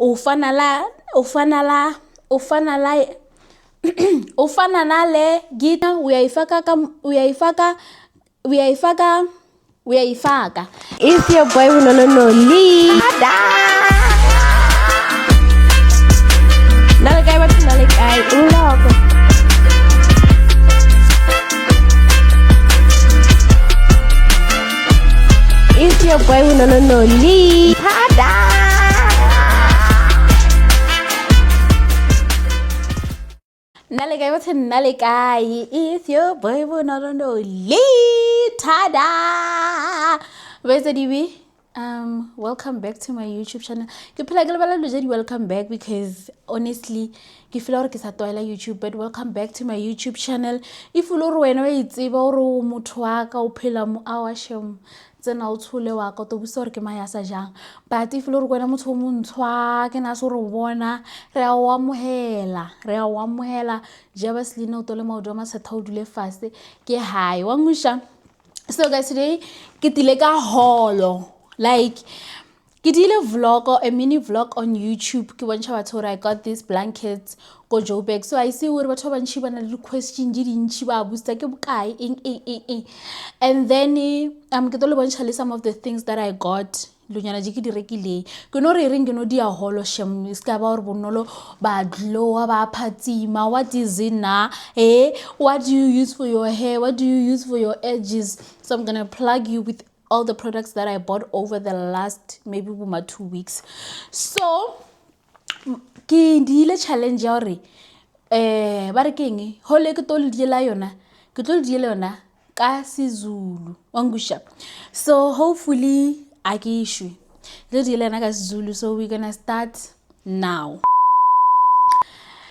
ufana nale gita uyayifaka. It's your boy Lee. Nalagay bathi nalagay uloko. It's your boy Lee. Nalagay bathi nalagay. It's your boy Lee. Tada! Where's the DB? Welcome back to my YouTube channel. Welcome back because honestly, I feel like it's YouTube, but welcome back to my YouTube channel. If you know when it's about mutwaka upela mu awasham, then I'll tell you what to busor ke maya sajang. But if you know when mutu muntwa ke nasoro wana, rewa muhela, javasli no tole maudoma sa taudule fast ke hai wangusha. So guys, today kitileka holo. Like I did a mini vlog on YouTube. I got these blankets go Joburg. So I see what chiba na little question chiba booster and then get some of the things that I got. Lunyana jiki direkile. Kuno ring dia holo shem iskaba or bonolo badlo ba patima. What is it na? What do you use for your hair? What do you use for your edges? So I'm gonna plug you with all the products that I bought over the last maybe 2 weeks. So ke dile challenge ya re ba re keng hole ke tlo diela yona ka siZulu wangusha. So hopefully I ke issue le diela na ka siZulu. So we're gonna start now.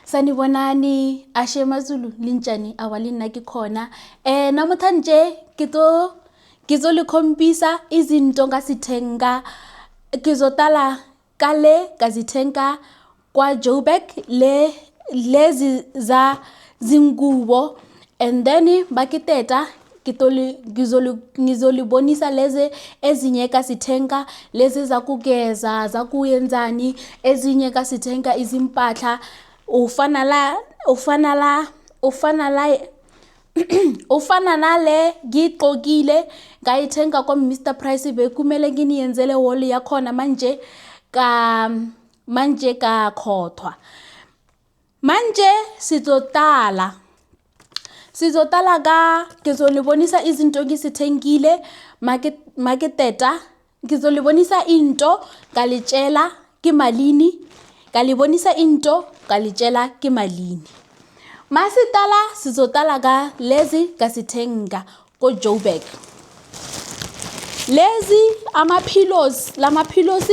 Sanibonani ashe maZulu linjani awalina ke khona namuthanje Kizoli kompisa izinto ngasithenga kizotala kale ngazithenga kwa Joburg lezi za zingubo and then bakiteta ngizolibonisa lezi ezinye kasithenga lezi za kugeza za kuyenzani ezinye kasithenga izimpahla ufana nale ngigqokile ngayithenga kwa Mr Price bekumele nginiyenzele wall yakhona manje ka khothwa manje sizotala ka ngizolibonisa izinto ngisithengile marketeta ngizolibonisa into ngalitshela kimalini ngalibonisa into ngalitshela kimalini. Masitala sizotala ga lezi kasithenga ko Joburg. Lezi lama pillows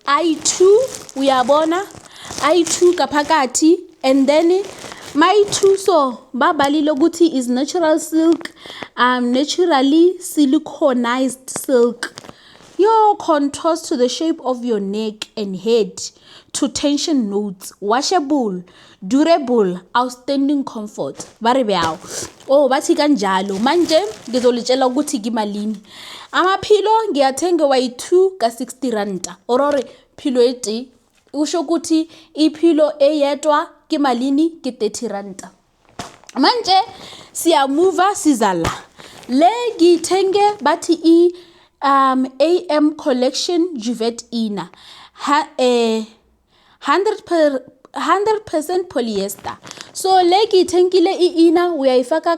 i2 uyabona i2 kaphakathi and then my 2 so babalile ukuthi is natural silk, naturally siliconized silk. Your contours to the shape of your neck and head to tension notes, washable, durable, outstanding comfort. Bari beaw. Oh bathi kanjalo manje ngizolitshela ukuthi kimalini. Amaphilo ngiyathenga y2 ka 60 rand. Orore philo eti usho ukuthi iphilo eyedwa kimalini ki 30 rand. Manje siya move sizala. Le ngithenge bathi AM collection Juvet Ina 100% polyester. So leki tenkile ina uyayifaka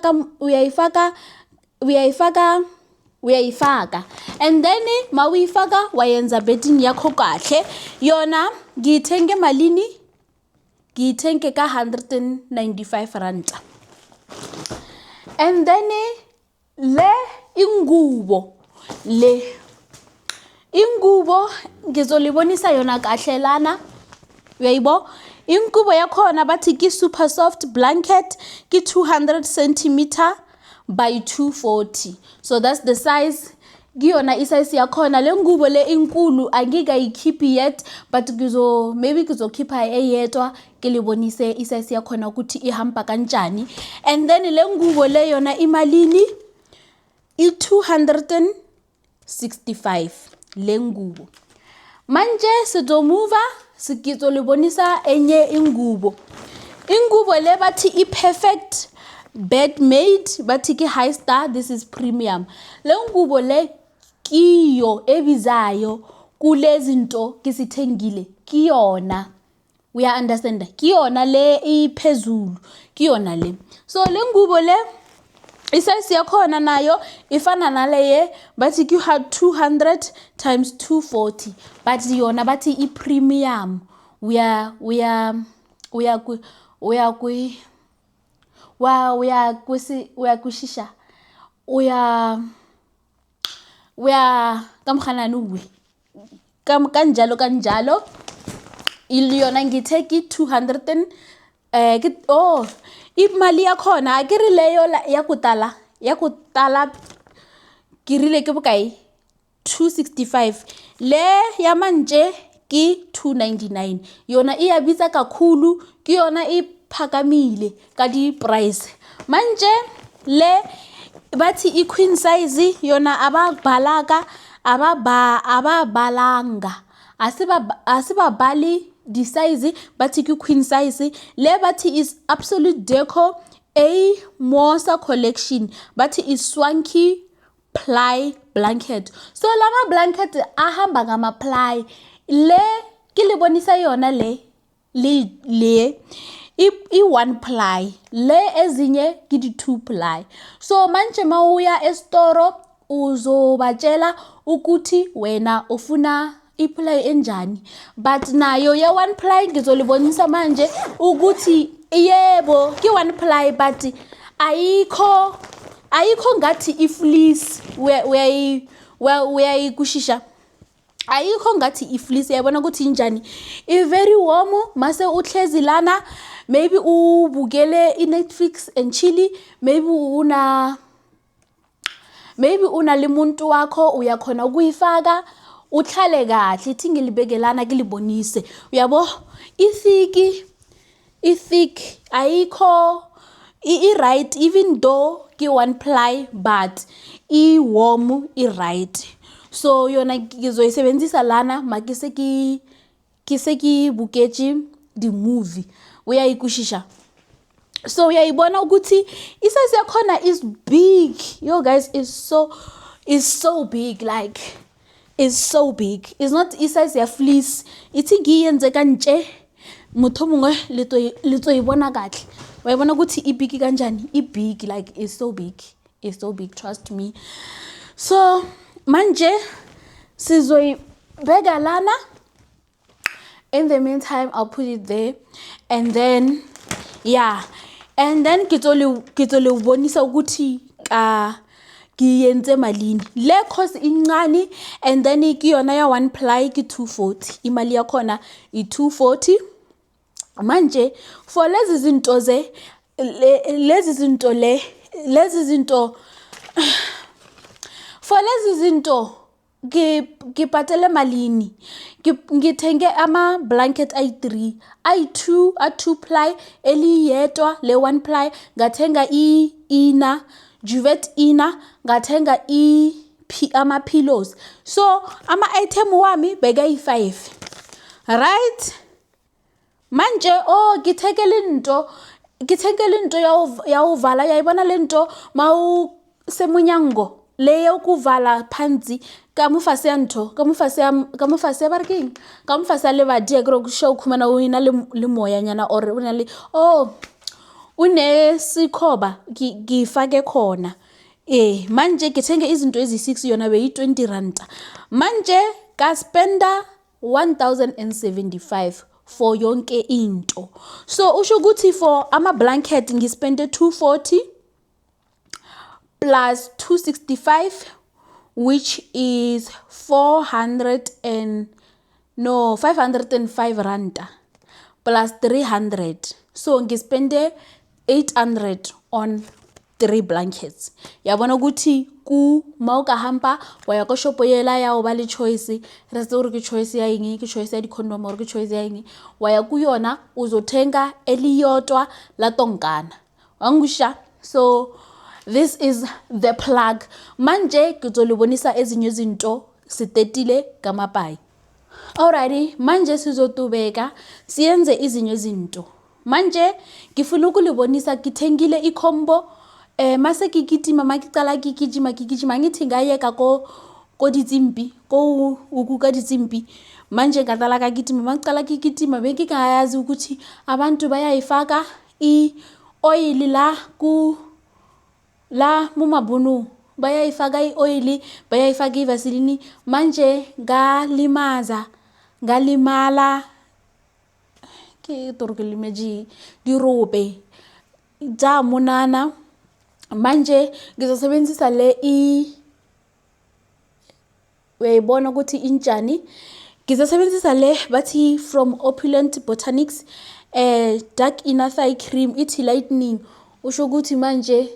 and then mawuyifaka wayenza bedding yakho kahle. Yona ngithenge malini ngithenge ka 195 rand. And then le ingubo ngizolibonisa yona kahle lana uyayibo. Ingubo yakhona bathi ki super soft blanket ki 200 cm by 240. So that's the size. Giyona isize yakhona le ngubo le inkulu angikayikhiphi yet but maybe kuzokhipha eyedwa kelibonise isize yakhona ukuthi ihamba kanjani. And then le ngubo le yona imalini i265 le ngubo. Manje sizomuva sikizolibonisa enye ingubo le bathi i-perfect bed made bathi ki high star, this is premium. Le ngubo le kiyo ebizayo kulezi nto kisithengile kiyona, we are understand, kiyona le iphezulu, kiyona le. So le ngubo le isize yakhona nayo ifana naleye bathi ki 200 times 240, but yona bathi i-premium. We are kamkhanani kanjalo iliyona ngitheki 200 imali yakhona akiri leyo yakutala kirile ke bokae 265, le ya manje ki 299, yona iyabitsa kakhulu, ki yona iphakamile ka di price. Manje le bathi i queen size yona ababalanga asibabali di size bathi ki queen size, le bathi is Absolute Deco a Mosa collection, bathi is swanky ply blanket. So lama blanket ahamba ngama ply, le kilibonisa yona le i one ply, le ezinye kidi 2 ply. So manje mawuya estoro uzobatshela ukuthi wena ufuna i-ply enjani, but nayo ye one ply ngizolibonisa manje ukuthi yebo ki one ply but ayikho ngathi i-fleece uyayikushisha, ayikho ngathi i-fleece. Yabona ukuthi injani, i very warm, mase uhlezi lana, maybe ubukele i-Netflix and chill, maybe una le muntu wakho uyakhona ukuyifaka uhlale kahle, ithi ngilibekelana kilibonise. Uyabo i-thick ayikho i-right, even though ki one ply but i-warm i-right. So yona ngizoyisebenzisa lana makise ki buketshi di movie uyayikushisha. So uyayibona ukuthi isize yakhona is big, yo guys, is so big, like is so big. It's not isize ya fleece, ithi ngiyenze kanje motho mongwe letso ibona kahle, wayibona ukuthi ibig kanjani, ibig, like is so big, trust me. So manje sizoyibeka lana. In the meantime, I'll put it there, and then kitolibonisa ukuthi kiyenze malini. Le cost incane, and then ikiyona ya one ply ki 240, imali yakhona i 240. Manje for lezi zinto ngipatele malini, ngithenge ama blanket i3 i2 a 2 ply eliyedwa, le 1 ply ngathenga ina duvet ina, ngathenga ama pillows. So ama item wami beka i5, right? Manje ngithenge lento ya uvala, yayibona lento mawu semunyango le yokuvala phansi kamufase barking kamufase le badie kro show khumana uina le moya nyana or una le une sikhoba ngifake khona. Manje ngithenge izinto ezi6 yona be 20 rand. Manje ka spenda 1075 for yonke into. So usho ukuthi for ama blanket ngispende 240 plus 265, which is 505 rand plus 300. So ngispende 800 on 3 blankets. Yabona ukuthi ku mauka hampa waya ko shop yela ya o ba le choice, re se uri ke choice ya eng, ke choice ya di condom or ke choice ya eng, waya ku yona uzothenga eliyodwa la tonkana wangusha. So this is the plug. Manje kuzolibonisa ezinye izinto sitetile kamapai. Alrighty, manje sizotubeka siyenze izinyo izinto. Manje ngifuna ukulibonisa ngithengile ikhombo mase gigitima makicala gigijima ngithi ngayeka ko ditsimpi ko ukuka ditsimpi manje ngadala kagitima makicala gigitima bengingayazi ukuthi abantu bayayifaka i-oil la mumabunu bayayifaka i-oil bayayifaka ivaseline manje ngalimala ke torokelimeji dirope ja monana manje ngizosebenzisa le uyayibona ukuthi injani ngizosebenzisa le bathi from Opulent Botanics dark inner thigh cream ithi lightening usho ukuthi manje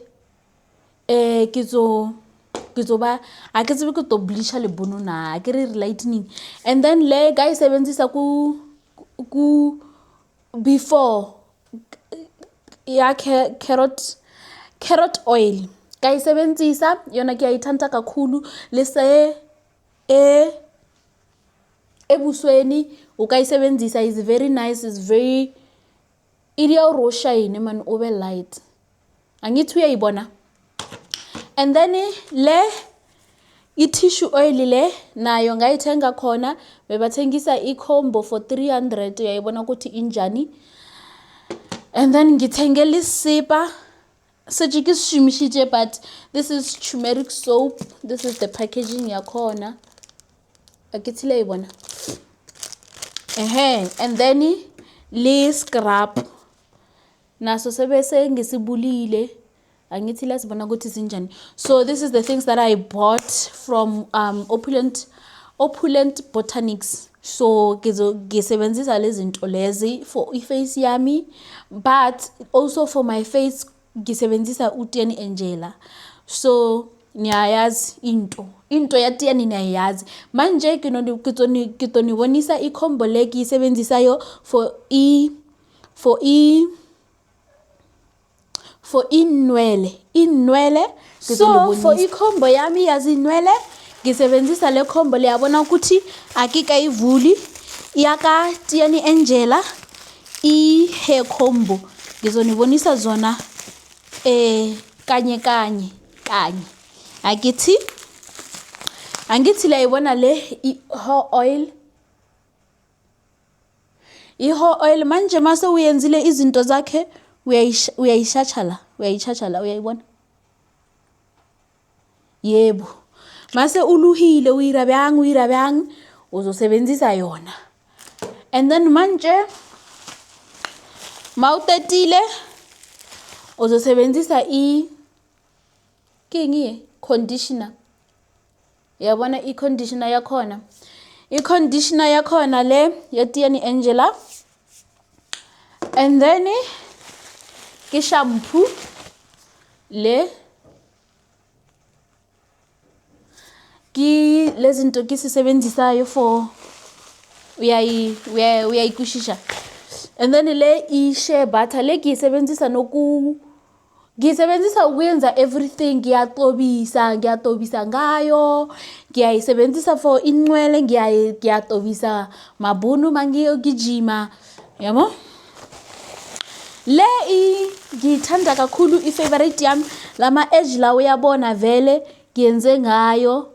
kizoba akizibe kutoblisha le bonuna akiri lightening and then le guys sebenzisa ku before ya carrot oil guys sebenzisa yona kuyayithanda kakhulu lese ebusweni ukayisebenzisa is very nice is very iliyaroshine man ube light angithi uyayibona and then le i-tissue oil le nayo ngayithenga khona bebathengisa i-combo for 300 uyayibona ukuthi injani and then ngithengele isipa sejikisishimishije but this is turmeric soap this is the packaging yakhona akithi le ibona and then le scrub naso sebese ngisibulile angithi la sibona ukuthi sinjani so this is the things that I bought from Opulent Botanics so ngisebenzisa lezi zinto lezi for iface yami but also for my face ngisebenzisa uTiani Angela so niyayazi into yaTiani niyayazi manje kitonibonisa ikhombo le ngisebenzisayo for inwele so for ikhombo yami yazinwele ngisebenzisa le khombo le yabona ukuthi akika ivuli yaka Tiani Angela hair combo ngizonibonisa zona kanye angithi la ibona le i-hair oil manje mase uyenzile izinto zakhe uyayichacha uyayibona yebo mase uluhile uyirabyang uzosebenzisa yona and then manje mawutetile uzosebenzisa conditioner yabona i-conditioner yakhona le yaTiani Angela and then ke shampoo le lezinto kisisebenzisayo for uyayikushisha and then le i-shea butter le ngiyisebenzisa ngiyisebenzisa ukuyenza everything ngiyatobisa ngayo ngiyayisebenzisa for inwele ngiyatobisa mabunu mangiyogijima yabo le ngithanda kakhulu i-favorite yami lama edge la uyabona vele ngiyenze ngayo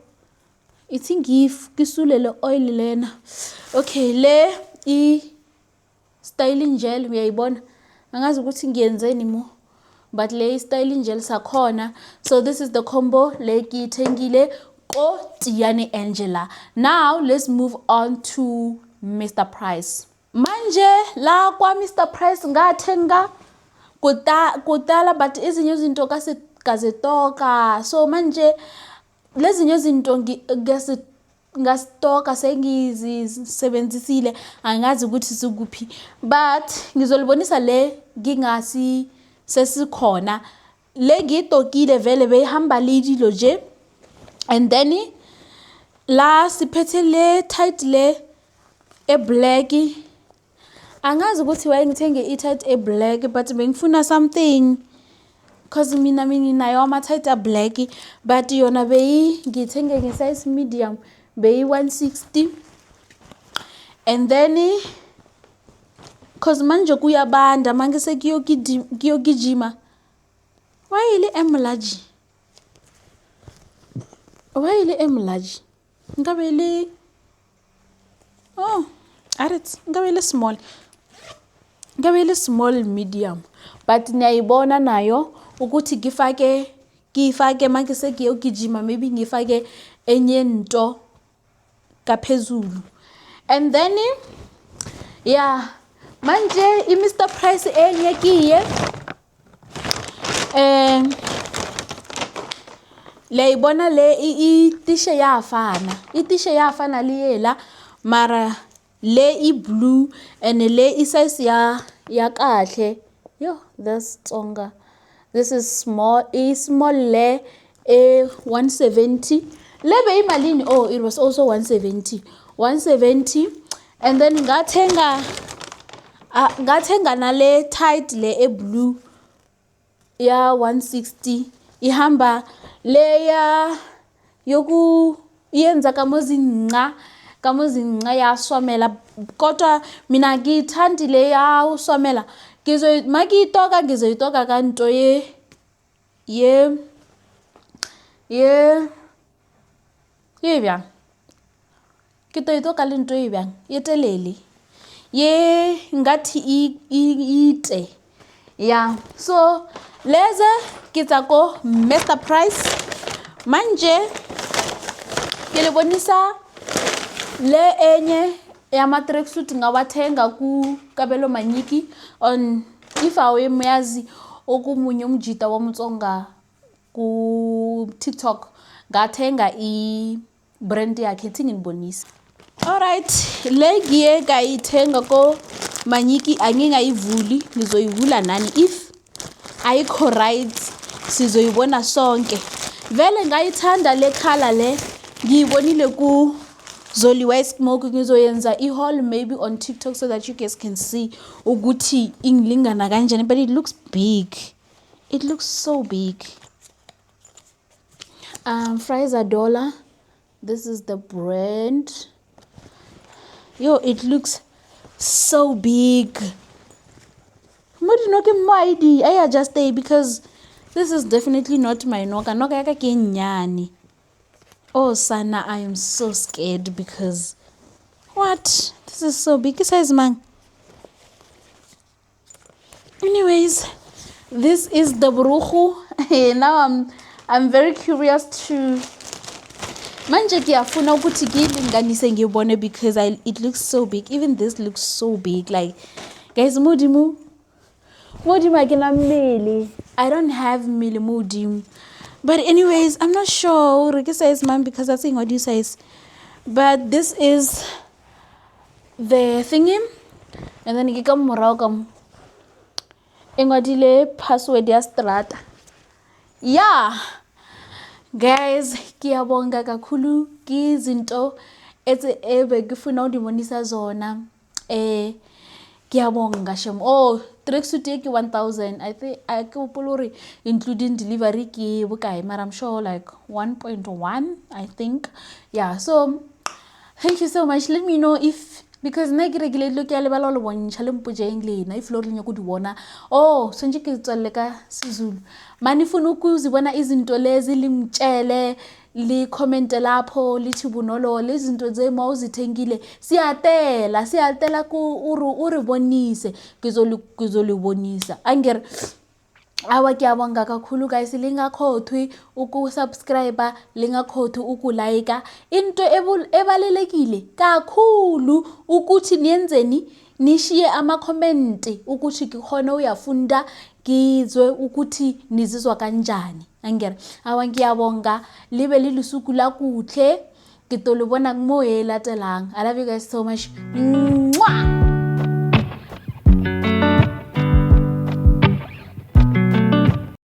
ithi ngisulele oil lena okay le styling gel uyayibona angazi ukuthi ngiyenzeni mo but le styling gel sakhona so this is the combo le ngithengile ko Tiani Angela now let's move on to Mr Price manje la kwa Mr Price ngathenga kudala but izinyo izinto kazetoka so manje lezinyo izinto ngastoka sengizisebenzisile angazi ukuthi sikuphi but ngizolibonisa le ngingasi sesikhona le ngitokile vele behamba lidilo nje and then la siphethe le tight le black angazi ukuthi why ngithenge i-tight black but bengifuna something cause mina nayo ama tight black but yona ngithenge nge size medium 160 and then cause manje kuyabanda manje sekuyogijima. Why ile emlaji? Why ile emlaji? Ngabe ile oh, arit ngabe ile small. Ngabe ile small medium. But niyayibona nayo ukuthi ngifake manje sekuyogijima maybe ngifake enye into kaphezulu. And then yeah, manje Mr Price enye kiye leyibona le itishe yafana liyela mara le blue and le size ya kahle. Yo, that's tsonga. This is small le 170. Lebe imalini, oh, it was also 170. And then ngathenga nale tight le blue ya 160. Ihamba le yoku yenza kamozinqa ya swamela, kodwa mina ngithandi le ya uswamela. Magitoka ngizoyitoka kanto ye bjang ke toyitoka le nto ye bjang ye telele ye ngathi ite. Yeah, so leze ke tsa ko Mr Price. Manje ke le bonisa le enye ya tracksuit ngawathenga ku Kabelo Manyiki on if awemazi okumunye umjita womtsonga ku TikTok, ngathenga I brand yakhe ethi nginibonisa. Alright, le ngiye ngayithenga ko Manyiki angingayivuli, ngizoyivula nani if ayikho right sizoyibona sonke. Vele ngayithanda le color le, ngiyibonile ku Zoliwe Smoke. Ngizoyenza haul maybe on TikTok so that you guys can see ukuthi ingilingana kanjani, but it looks big. It looks so big. Fraser Dollar, this is the brand. Yo, it looks so big. I just stay because this is definitely not my noka yaka ke nyani. Oh Sana, I am so scared because what? This is so big size man. Anyways, this is the buruhu. Now I'm very curious to manje ngiyafuna ukuthi ngilinganise ngibone because it looks so big. Even this looks so big. Like guys, Mudimu akina mili. I don't have mili Mudimu. But anyways, I'm not sure what size man because I think what you size. But this is the thingy. And then you come moragam. Engadile password ya strata. Yeah. Guys, kiyabonga kakhulu kizinto ebe ngifuna undibonisa zona. Kiyabonga shem. Oh, tracksuit yeki 1000. I think I kupuluri including delivery ki bukai, but I'm sure like 1.1, I think. Yeah, so thank you so much. Let me know if because regularly look ya lebala lo bontsha le mpuje engle na if lo le nyako di bona. Oh, so nje ke tswelle ka siZulu. Mani funa ukuzibona izinto lezi limtshele li comment lapho lithi bunolo lezinto ze mawuzithengile siyatela ku uri bonise ngizolibonisa angere awa kuyabonga kakhulu guys, lingakhothwi ukusubscribe, lingakhothwi ukulike. Into ebalelekile kakhulu ukuthi niyenzeni, nishiye ama comment ukuthi ngikhona uyafunda ngizwe ukuthi nizizwa kanjani. Angere awa ngiyabonga, libe lilusuku la kuhle, ngitolibona kumoya elatelang. I love you guys so much.